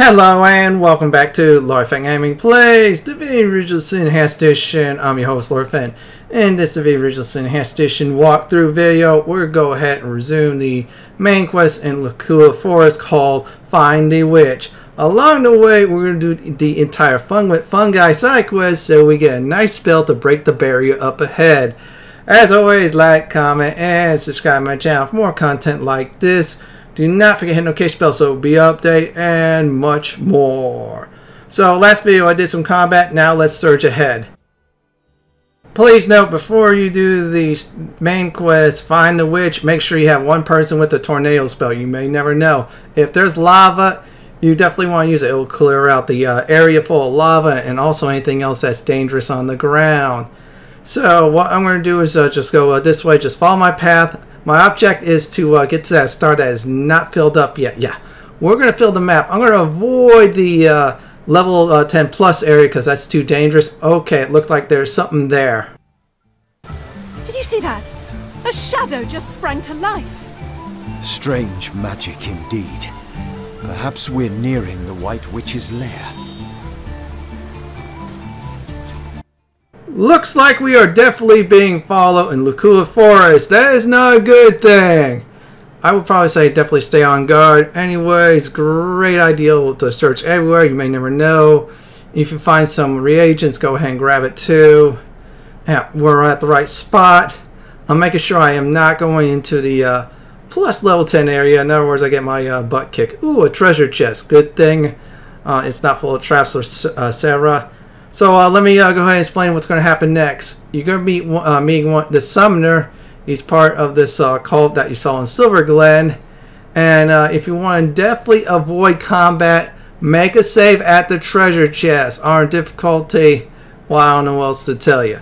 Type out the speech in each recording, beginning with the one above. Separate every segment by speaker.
Speaker 1: Hello and welcome back to Lord Fenton Gaming Plays Divinity Original Sin Enhanced Edition. I'm your host Lord Fenton. In this Divinity Original Sin Enhanced Edition walkthrough video, we're going to go ahead and resume the main quest in Immaculate Forest called Find the Witch. Along the way, we're going to do the entire Fungi Side quest so we get a nice spell to break the barrier up ahead. As always, like, comment, and subscribe to my channel for more content like this. Do not forget to hit the notification bell so it'll be update and much more. So last video I did some combat, now let's surge ahead. Please note before you do the main quest, Find the Witch, make sure you have one person with the tornado spell. You may never know. If there's lava, you definitely want to use it. It will clear out the area full of lava and also anything else that's dangerous on the ground. So what I'm going to do is just go this way, just follow my path. My object is to get to that star that is not filled up yet. Yeah, we're going to fill the map. I'm going to avoid the level 10 plus area because that's too dangerous. Okay, it looks like there's something there.
Speaker 2: Did you see that? A shadow just sprang to life.
Speaker 3: Strange magic indeed. Perhaps we're nearing the White Witch's lair.
Speaker 1: Looks like we are definitely being followed in Immaculate Forest. That is not a good thing. I would probably say definitely stay on guard. Anyways, great idea to search everywhere. You may never know. If you find some reagents, go ahead and grab it too. Yeah, we're at the right spot. I'm making sure I am not going into the plus level 10 area. In other words, I get my butt kicked. Ooh, a treasure chest. Good thing it's not full of traps or Sarah. So let me go ahead and explain what's going to happen next. You're going to meet the Summoner. He's part of this cult that you saw in Silver Glen. And if you want to definitely avoid combat, make a save at the treasure chest. On difficulty, well, I don't know what else to tell you.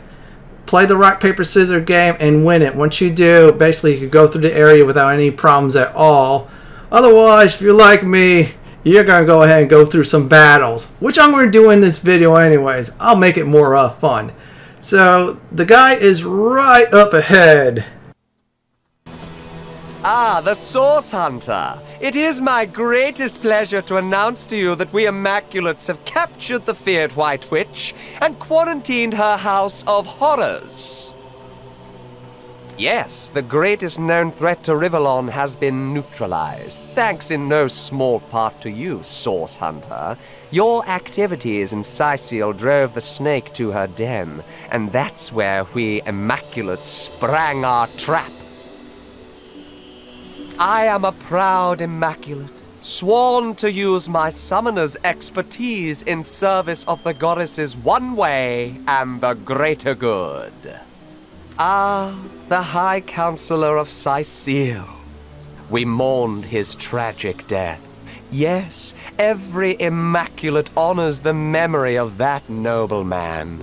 Speaker 1: Play the rock, paper, scissors game and win it. Once you do, basically you can go through the area without any problems at all. Otherwise, if you're like me, you're going to go ahead and go through some battles, which I'm going to do in this video anyways. I'll make it more fun. So, the guy is right up ahead.
Speaker 4: Ah, the Source Hunter. It is my greatest pleasure to announce to you that we Immaculates have captured the feared White Witch and quarantined her house of horrors. Yes, the greatest known threat to Rivellon has been neutralized, thanks in no small part to you, Source Hunter. Your activities in Sicil drove the snake to her den, and that's where we Immaculates sprang our trap. I am a proud Immaculate, sworn to use my summoner's expertise in service of the goddess's one way and the greater good. Ah, the High Counselor of Sicil. We mourned his tragic death. Yes, every Immaculate honors the memory of that noble man.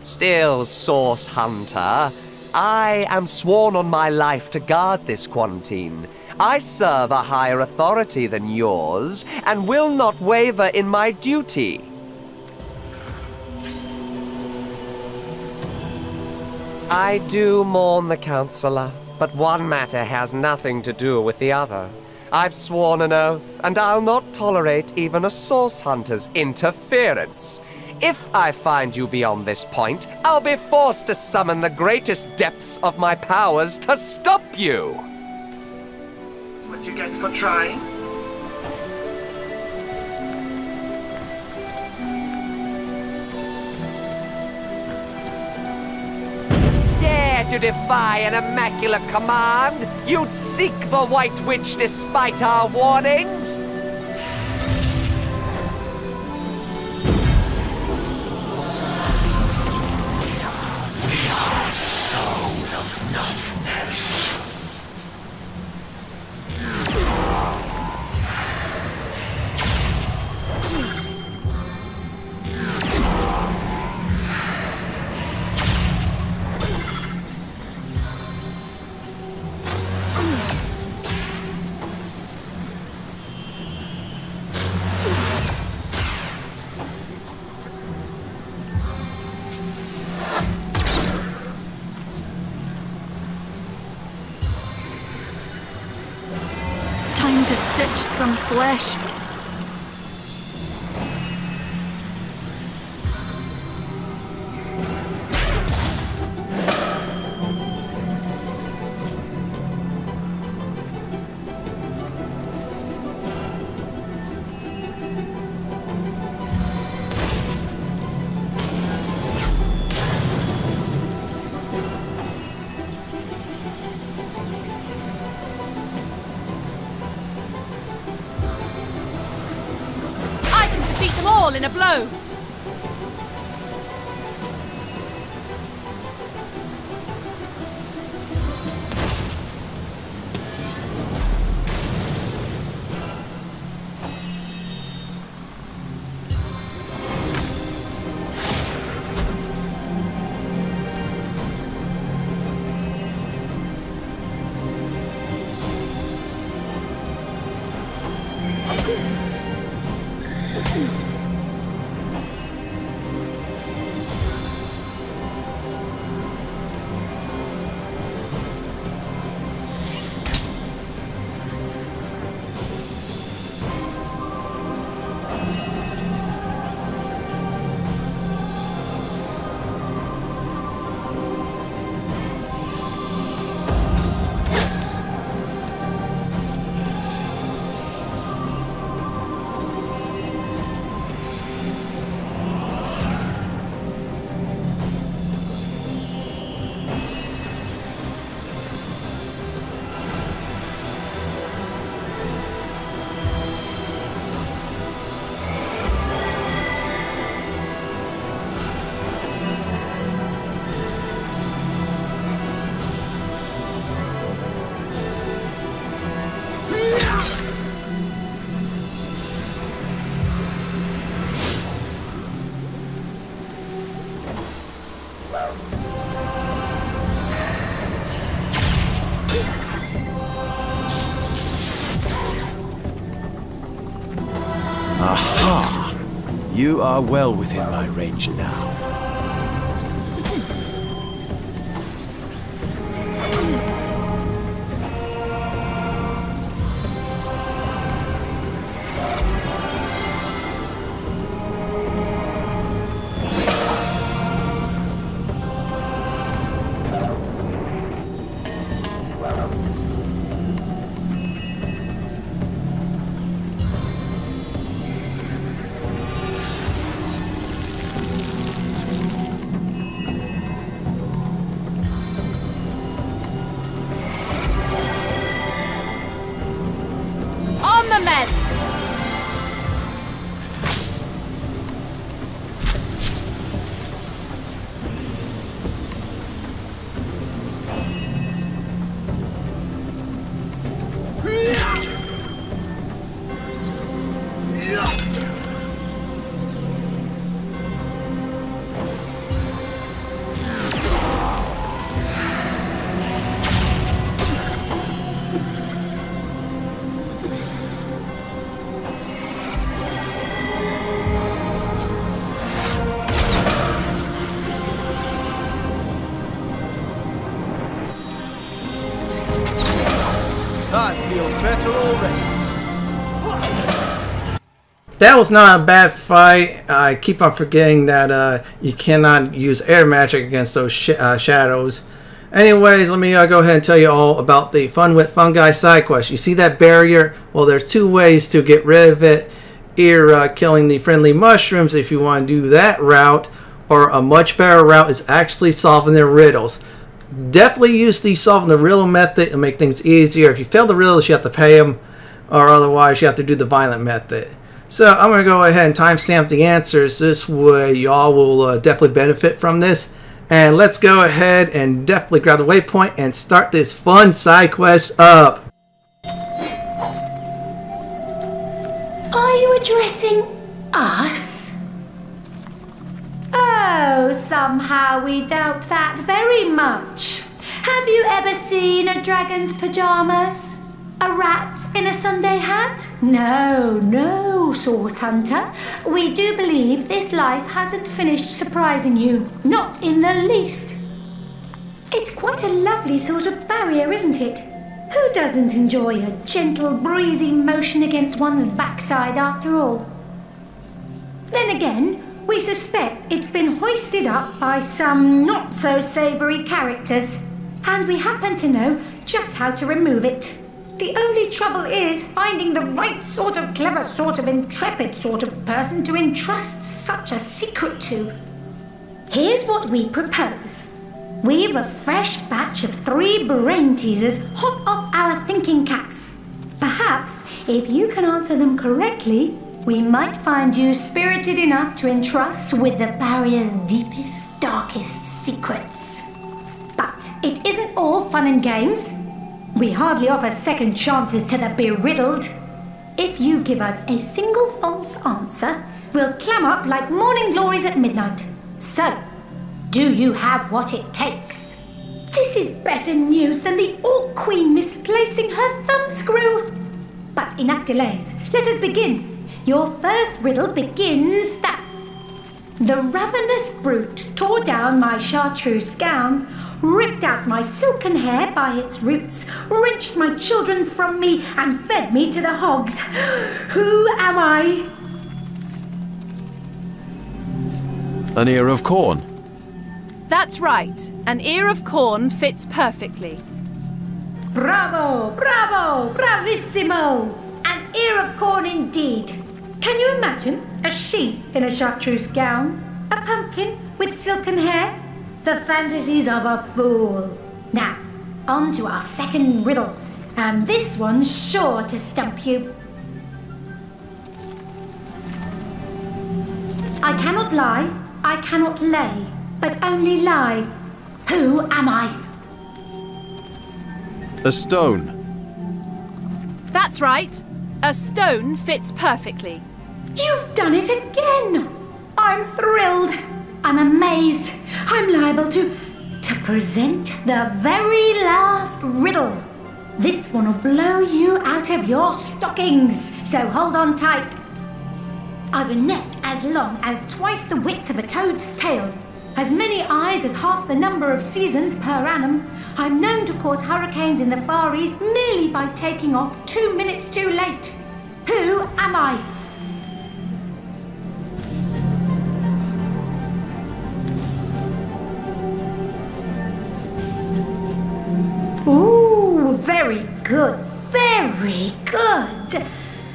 Speaker 4: Still, Source Hunter, I am sworn on my life to guard this quarantine. I serve a higher authority than yours, and will not waver in my duty. I do mourn the Counselor, but one matter has nothing to do with the other. I've sworn an oath, and I'll not tolerate even a Source Hunter's interference. If I find you beyond this point, I'll be forced to summon the greatest depths of my powers to stop you!
Speaker 5: What you get for trying?
Speaker 4: To defy an Immaculate command? You'd seek the White Witch despite our warnings?
Speaker 5: We are the soul of nothingness.
Speaker 2: Time to stitch some flesh. in a blow.
Speaker 3: Aha! You are well within my range now.
Speaker 2: On the mend!
Speaker 3: I feel better already.
Speaker 1: That was not a bad fight. I keep on forgetting that you cannot use air magic against those shadows. Anyways, let me go ahead and tell you all about the Fun with Fungi side quest. You see that barrier? Well, there's two ways to get rid of it. Either killing the friendly mushrooms if you want to do that route, or a much better route is actually solving their riddles. Definitely use the solving the riddle method to make things easier. If you fail the riddles, you have to pay them, or otherwise you have to do the violent method. So I'm going to go ahead and timestamp the answers. This way y'all will definitely benefit from this. And let's go ahead and definitely grab the waypoint and start this fun side quest up.
Speaker 6: Are you addressing us? Oh, somehow we doubt that very much. Have you ever seen a dragon's pajamas? A rat in a Sunday hat? No, no, Source Hunter. We do believe this life hasn't finished surprising you. Not in the least. It's quite a lovely sort of barrier, isn't it? Who doesn't enjoy a gentle, breezy motion against one's backside after all? Then again, we suspect it's been hoisted up by some not-so-savoury characters, and we happen to know just how to remove it. The only trouble is finding the right sort of clever, sort of intrepid sort of person to entrust such a secret to. Here's what we propose. We've a fresh batch of 3 brain teasers hot off our thinking caps. Perhaps, if you can answer them correctly, we might find you spirited enough to entrust with the barrier's deepest, darkest secrets. But it isn't all fun and games. We hardly offer second chances to the beriddled. If you give us a single false answer, we'll clam up like morning glories at midnight. So, do you have what it takes? This is better news than the Orc Queen misplacing her thumbscrew. But enough delays. Let us begin. Your first riddle begins thus. The ravenous brute tore down my chartreuse gown, ripped out my silken hair by its roots, wrenched my children from me, and fed me to the hogs. Who am I?
Speaker 3: An ear of corn.
Speaker 2: That's right. An ear of corn fits perfectly.
Speaker 6: Bravo, bravo, bravissimo! An ear of corn indeed. Can you imagine a sheep in a chartreuse gown? A pumpkin with silken hair? The fantasies of a fool. Now, on to our second riddle. And this one's sure to stump you. I cannot lie, I cannot lay, but only lie. Who am I?
Speaker 3: A stone.
Speaker 2: That's right. A stone fits perfectly.
Speaker 6: You've done it again! I'm thrilled. I'm amazed. I'm liable to present the very last riddle. This one will blow you out of your stockings, so hold on tight. I've a neck as long as twice the width of a toad's tail, as many eyes as half the number of seasons per annum. I'm known to cause hurricanes in the Far East merely by taking off 2 minutes too late. Who am I? Ooh, very good, very good.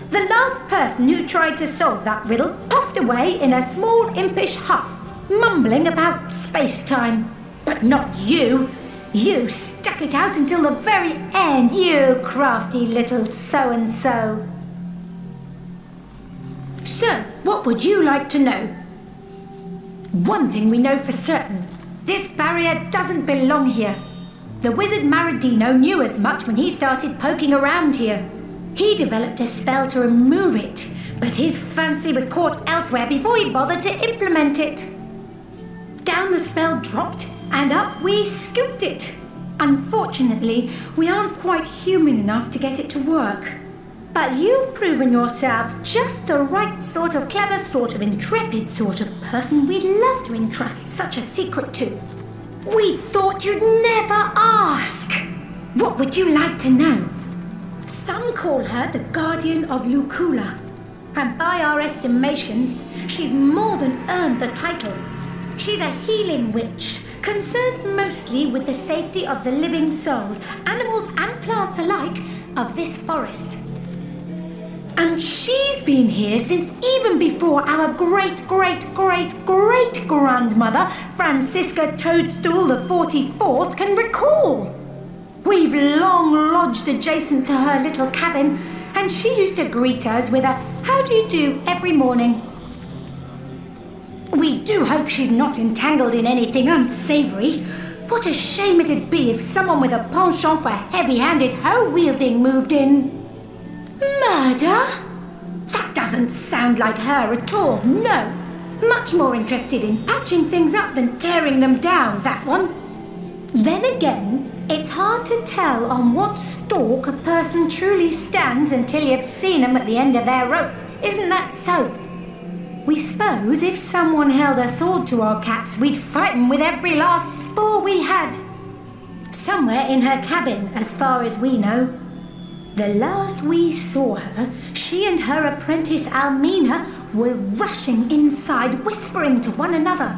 Speaker 6: The last person who tried to solve that riddle puffed away in a small impish huff, mumbling about space-time. But not you. You stuck it out until the very end, you crafty little so-and-so. So, what would you like to know? One thing we know for certain. This barrier doesn't belong here. The wizard Maradino knew as much when he started poking around here. He developed a spell to remove it, but his fancy was caught elsewhere before he bothered to implement it. Down the spell dropped, and up we scooped it. Unfortunately, we aren't quite human enough to get it to work. But you've proven yourself just the right sort of clever, sort of intrepid sort of person we'd love to entrust such a secret to. We thought you'd never ask. What would you like to know? Some call her the Guardian of Lucula, and by our estimations, she's more than earned the title. She's a healing witch, concerned mostly with the safety of the living souls, animals and plants alike, of this forest. And she's been here since even before our great-great-great-great-grandmother, Francisca Toadstool the 44th, can recall. We've long lodged adjacent to her little cabin, and she used to greet us with a "How do you do?" every morning. We do hope she's not entangled in anything unsavory. What a shame it'd be if someone with a penchant for heavy-handed hoe-wielding moved in. Murder? That doesn't sound like her at all, no. Much more interested in patching things up than tearing them down, that one. Then again, it's hard to tell on what stalk a person truly stands until you've seen them at the end of their rope. Isn't that so? We suppose if someone held a sword to our caps, we'd fight them with every last spore we had. Somewhere in her cabin, as far as we know. The last we saw her, she and her apprentice Almina were rushing inside, whispering to one another.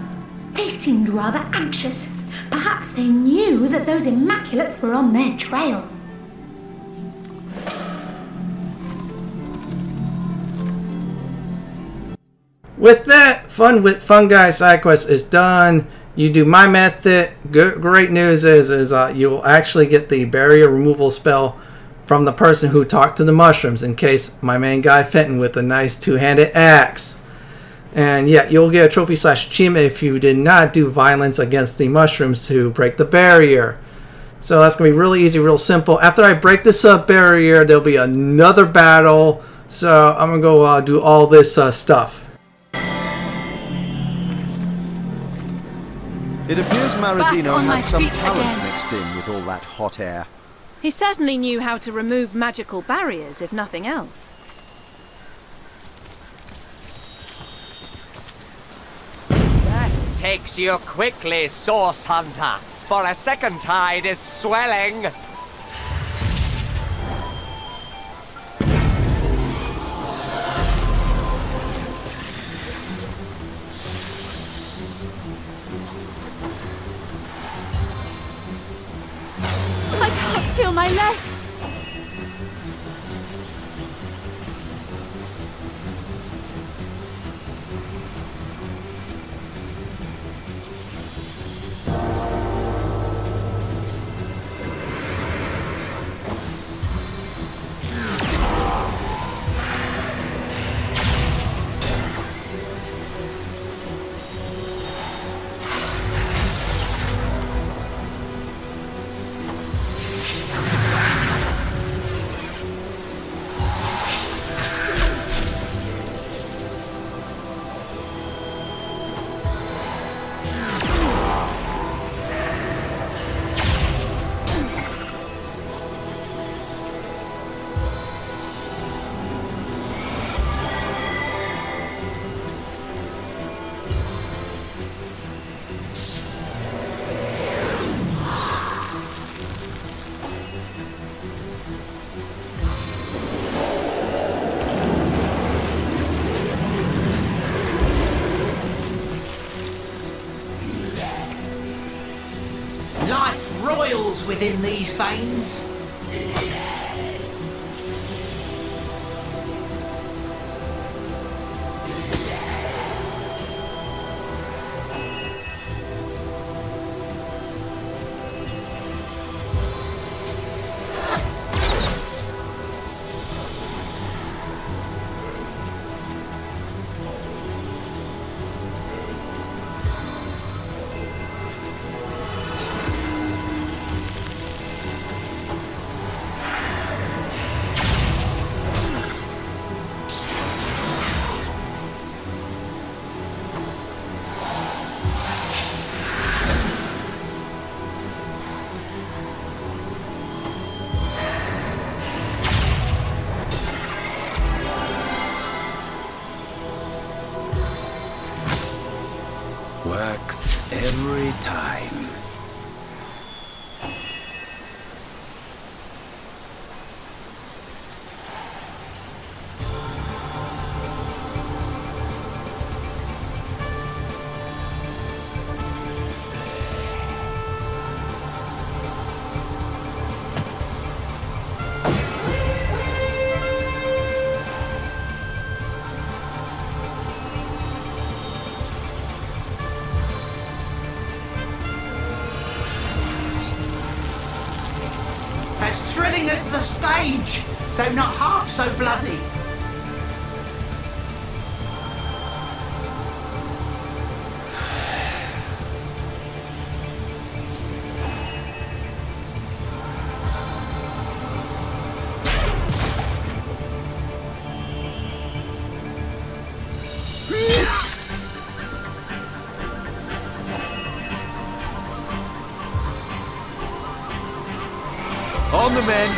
Speaker 6: They seemed rather anxious. Perhaps they knew that those Immaculates were on their trail.
Speaker 1: With that, fun with Fungi Side quest is done. You do my method. Great news is you will actually get the barrier removal spell from the person who talked to the mushrooms, in case my main guy Fenton with a nice two-handed axe. And yeah, you'll get a trophy / achievement if you did not do violence against the mushrooms to break the barrier. So that's going to be really easy, real simple. After I break this barrier, there'll be another battle. So I'm going to go do all this stuff.
Speaker 3: It appears Maradino
Speaker 2: on my
Speaker 3: had some
Speaker 2: feet
Speaker 3: talent
Speaker 2: again.
Speaker 3: mixed in with all that hot air.
Speaker 2: He certainly knew how to remove magical barriers, if nothing else.
Speaker 4: That takes you quickly, Source Hunter, for a second tide is swelling.
Speaker 2: I can't feel my legs.
Speaker 5: Life roils within these veins.
Speaker 3: Works every time.
Speaker 5: As thrilling as the stage, though not half so bloody.
Speaker 3: On the men!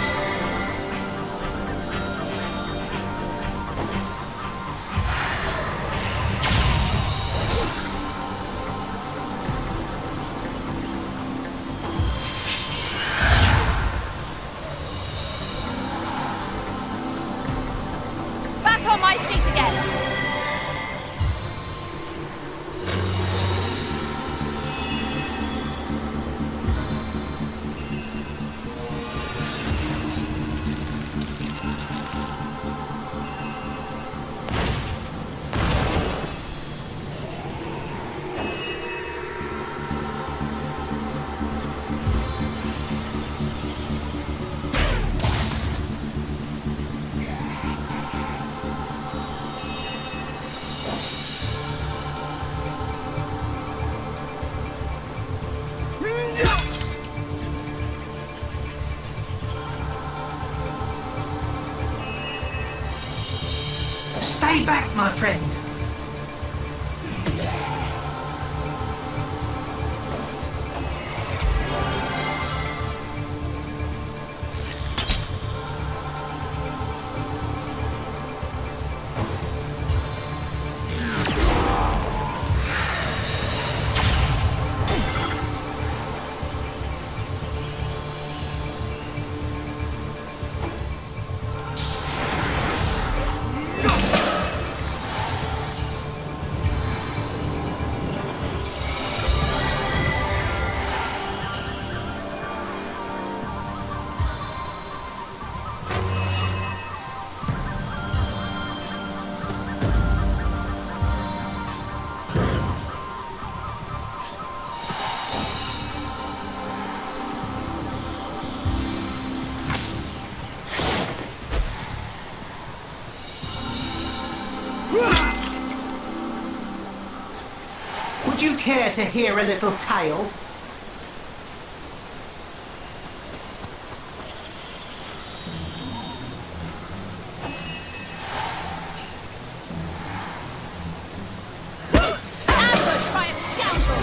Speaker 2: Back on my feet again.
Speaker 5: Stay back, my friend. Would you care to hear a little tale?
Speaker 2: Ambush by a scoundrel!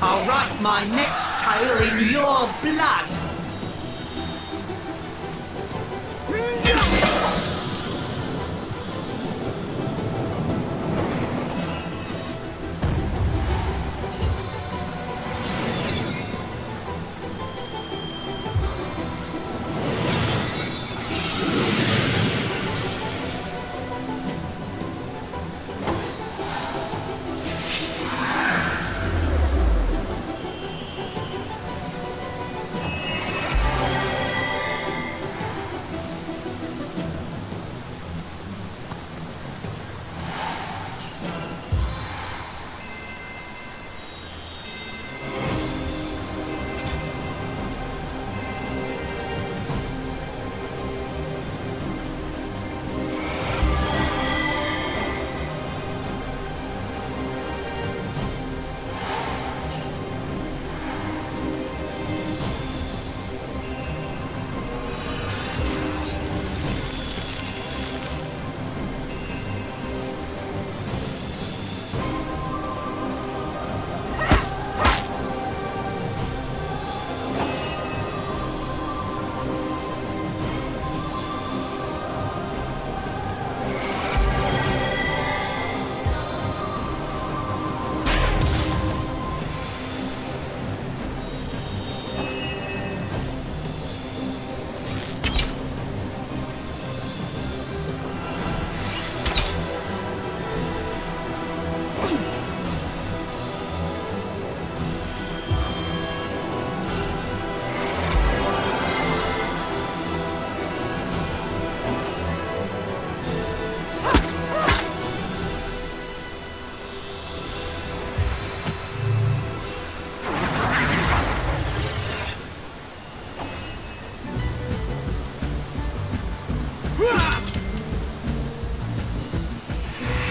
Speaker 5: I'll write my next tale in your blood.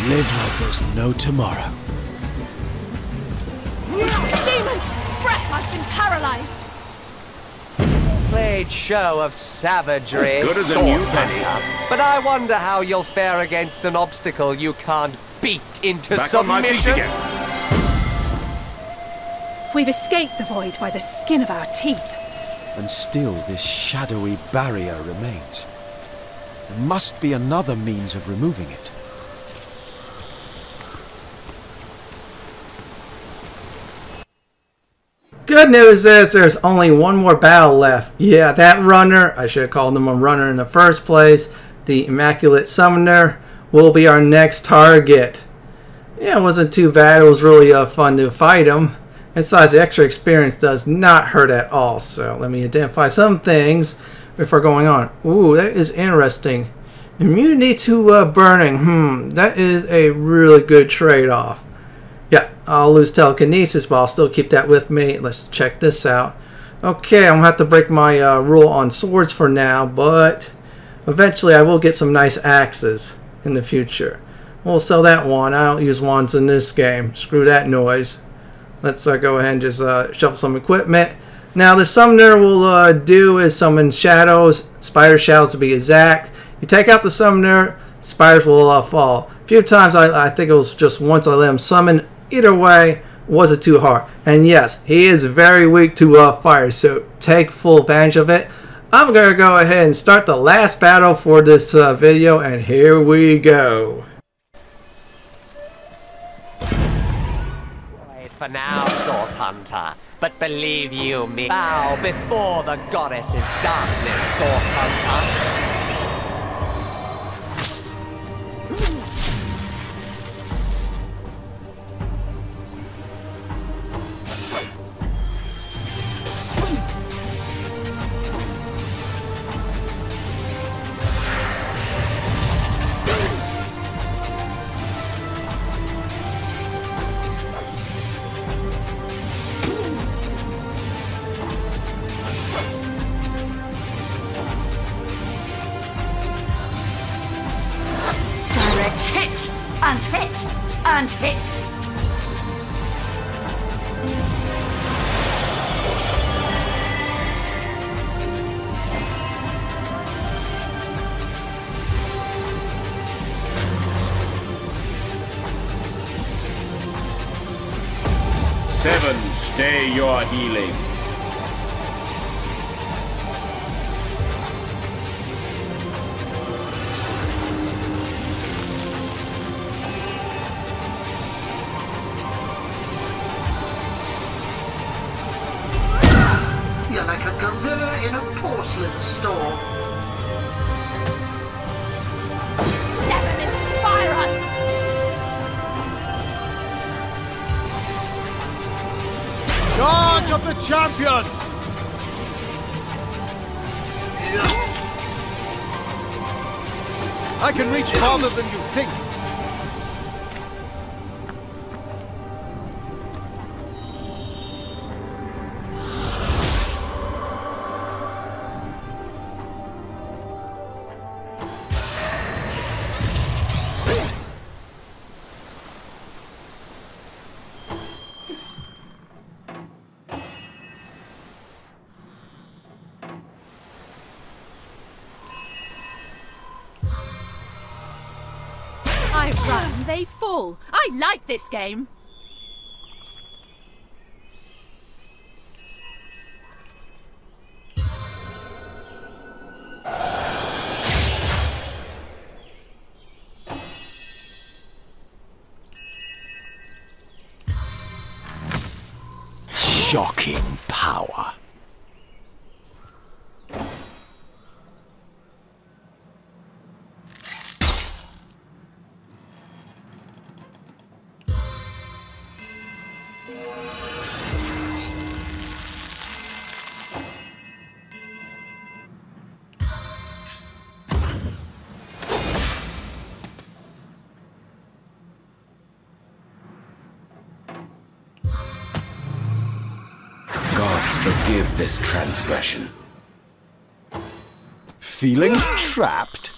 Speaker 3: Live like there's no tomorrow.
Speaker 2: Demons! Breath, I've been paralyzed!
Speaker 4: Played show of savagery,
Speaker 7: As good as a new
Speaker 4: Source
Speaker 7: penny.
Speaker 4: Hunter. But I wonder how you'll fare against an obstacle you can't beat into
Speaker 7: Back on my feet
Speaker 4: submission.
Speaker 7: again.
Speaker 2: We've escaped the void by the skin of our teeth.
Speaker 3: And still this shadowy barrier remains. There must be another means of removing it.
Speaker 1: Good news is there's only one more battle left. Yeah, that runner, I should have called him a runner in the first place, the Immaculate Summoner, will be our next target. Yeah, it wasn't too bad. It was really fun to fight him. And besides, the extra experience does not hurt at all. So let me identify some things. before going on. Ooh, that is interesting. Immunity to burning. That is a really good trade-off. Yeah, I'll lose telekinesis, but I'll still keep that with me. Let's check this out. Okay, I'm going to have to break my rule on swords for now, but eventually I will get some nice axes in the future. We'll sell that one. I don't use wands in this game. Screw that noise. Let's go ahead and just shuffle some equipment. Now, the summoner will do is summon shadows, spider shadows to be exact. You take out the summoner, spiders will fall. A few times, I think it was just once I let him summon. Either way, wasn't too hard. And yes, he is very weak to fire, so take full advantage of it. I'm going to go ahead and start the last battle for this video, and here we go.
Speaker 4: Wait for now, Source Hunter. But believe you me, bow before the goddess's darkness, Source Hunter.
Speaker 7: 7, stay your healing.
Speaker 5: You're like a gorilla in a porcelain store.
Speaker 2: 7, inspire us!
Speaker 3: Charge of the champion! I can reach farther than you think.
Speaker 2: I run, they fall. I like this game.
Speaker 3: Shocking power.
Speaker 7: Forgive this transgression.
Speaker 3: Feeling trapped?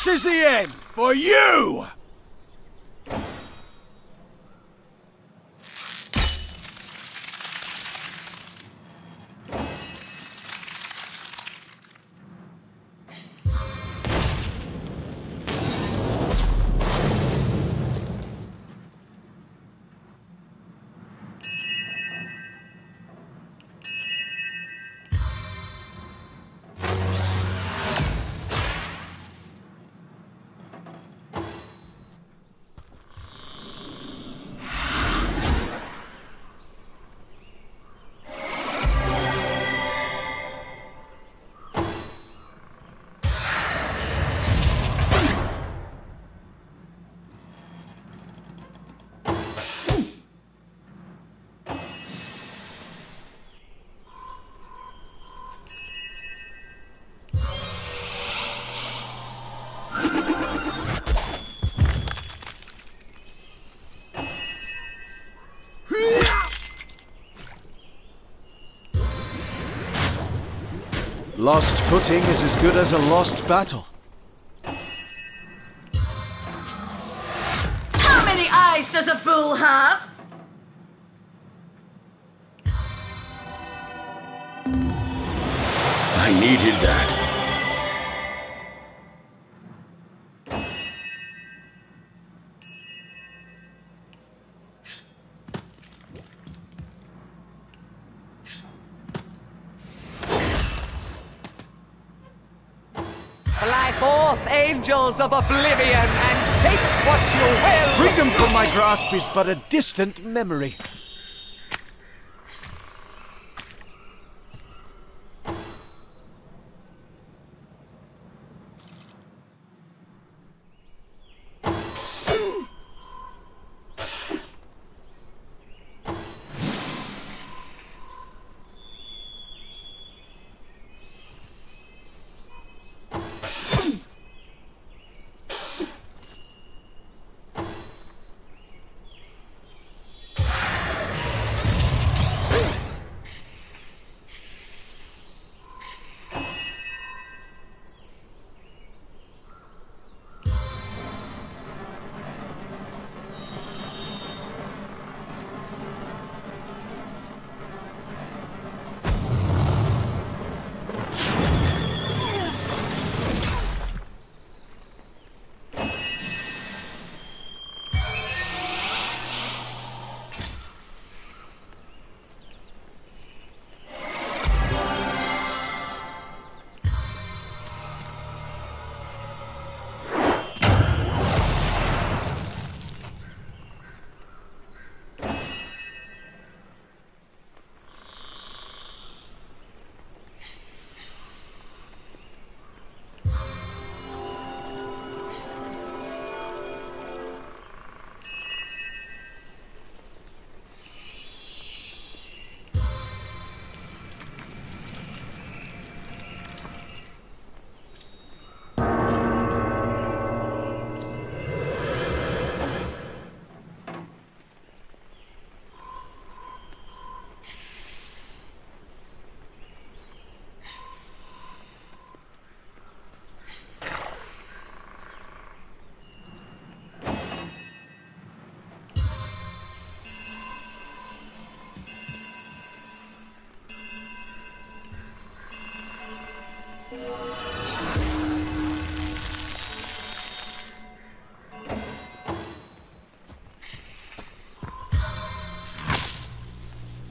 Speaker 3: This is the end for you! Lost footing is as good as a lost battle.
Speaker 8: How many eyes does a bull have?
Speaker 7: I needed that.
Speaker 4: Fly forth, angels of oblivion, and take what you will!
Speaker 3: Freedom from my grasp is but a distant memory.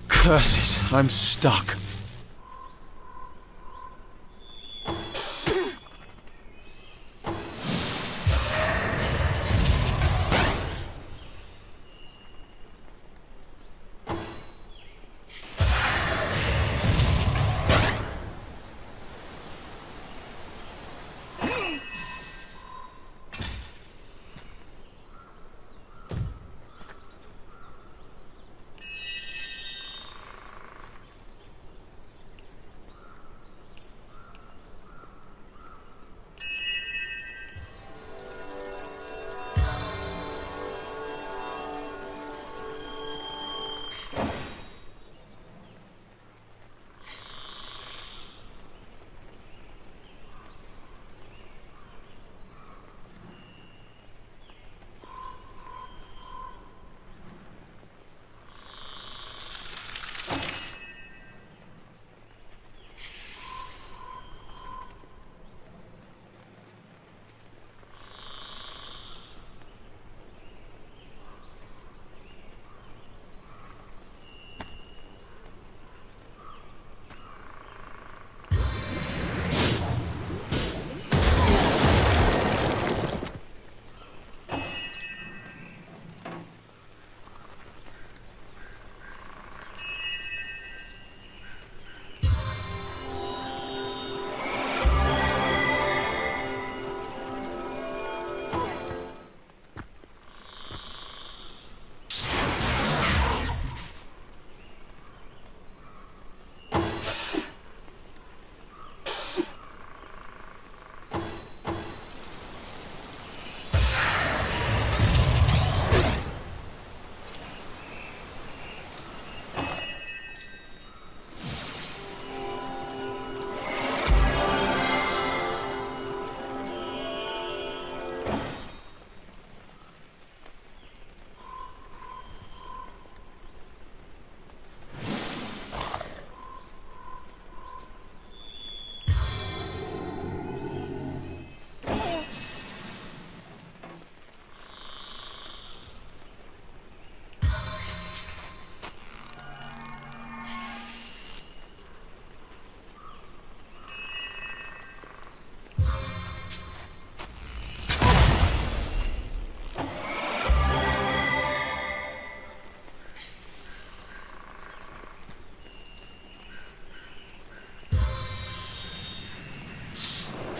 Speaker 3: Curses, I'm stuck.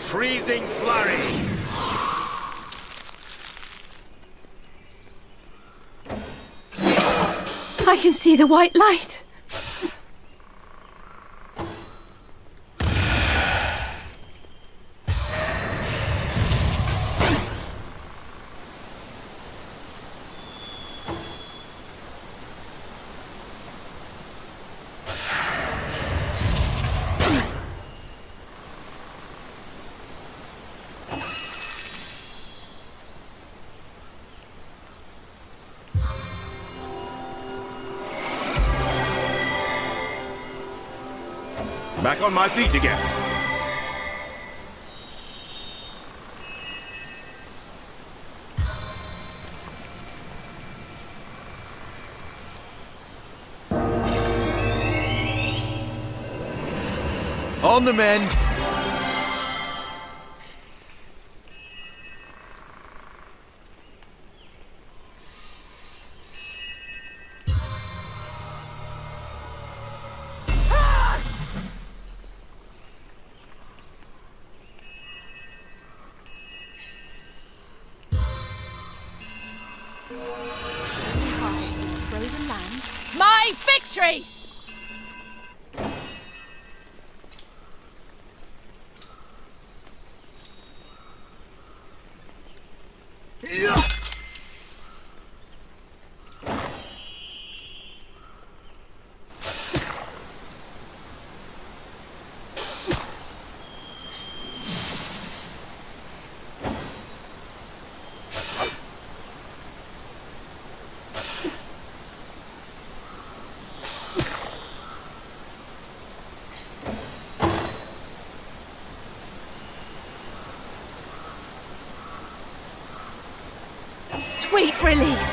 Speaker 7: Freezing flurry.
Speaker 2: I can see the white light.
Speaker 7: Back on my feet again.
Speaker 3: On the mend.
Speaker 2: Frozen land. My victory! Sweet relief.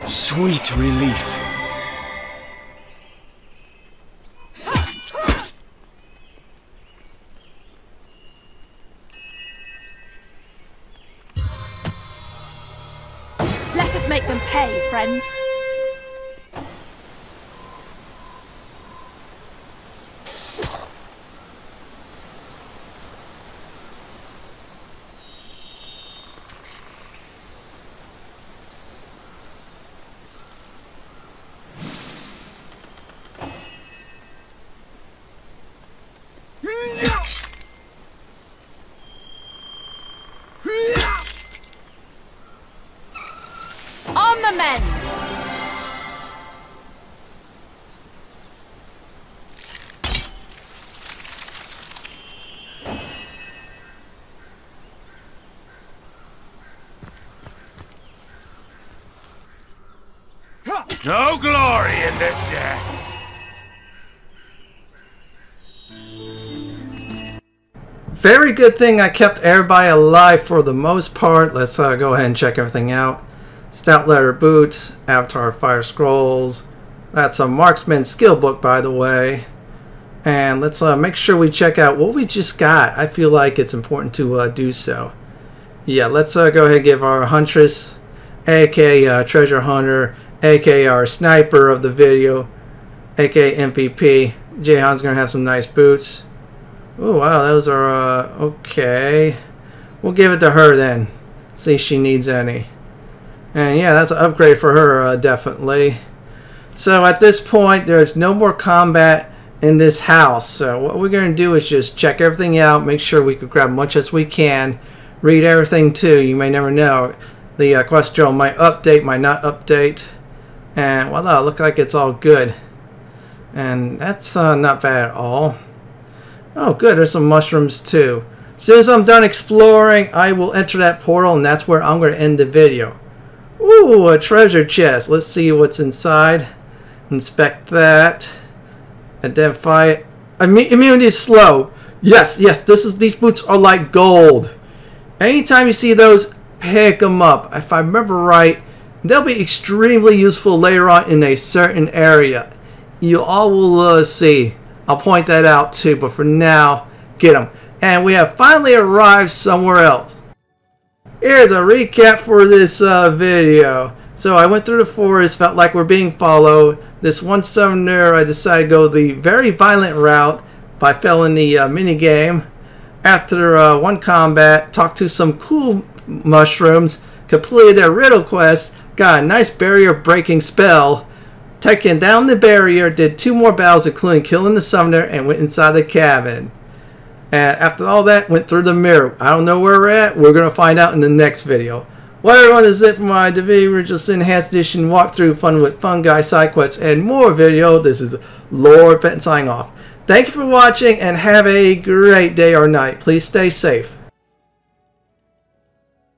Speaker 3: Sweet relief.
Speaker 2: Let us make them pay, friends. On the mend!
Speaker 7: No glory in this death.
Speaker 1: Very good thing I kept everybody alive for the most part. Let's go ahead and check everything out. Stout leather boots, Avatar Fire Scrolls. That's a marksman skill book, by the way. And let's make sure we check out what we just got. I feel like it's important to do so. Yeah, let's go ahead and give our Huntress, aka Treasure Hunter, aka our sniper of the video, aka MVP. Jaehan's gonna have some nice boots. Oh wow, those are okay. We'll give it to her then. See if she needs any. And yeah, that's an upgrade for her, definitely. So at this point, there's no more combat in this house. So what we're going to do is just check everything out, make sure we can grab much as we can, read everything too. You may never know. The quest journal might update, might not update. And voila, look like it's all good. And that's not bad at all. Oh good, there's some mushrooms too. As soon as I'm done exploring, I will enter that portal, and that's where I'm going to end the video. Ooh, a treasure chest. Let's see what's inside. Inspect that. Identify it. Immunity is slow. Yes, these boots are like gold. Anytime you see those, pick them up. If I remember right, they'll be extremely useful later on in a certain area. You all will see. I'll point that out too, but for now, get them. And we have finally arrived somewhere else. Here's a recap for this video. So I went through the forest, felt like we're being followed. This one summoner, I decided to go the very violent route by failing the mini game. After one combat, talked to some cool mushrooms, completed their riddle quest, got a nice barrier breaking spell, taking down the barrier, did 2 more battles including killing the summoner, and went inside the cabin. And after all that, went through the mirror. I don't know where we're at. We're going to find out in the next video. Well, everyone, this is it for my Divinity Original Sin Enhanced Edition walkthrough, fun with Fungi Side quests, and more video. This is Lord Fenton signing off. Thank you for watching, and have a great day or night. Please stay safe.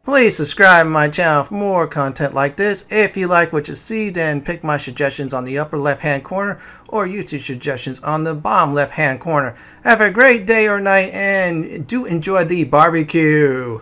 Speaker 1: Please subscribe to my channel for more content like this. If you like what you see, then pick my suggestions on the upper left hand corner or YouTube suggestions on the bottom left hand corner. Have a great day or night, and do enjoy the barbecue.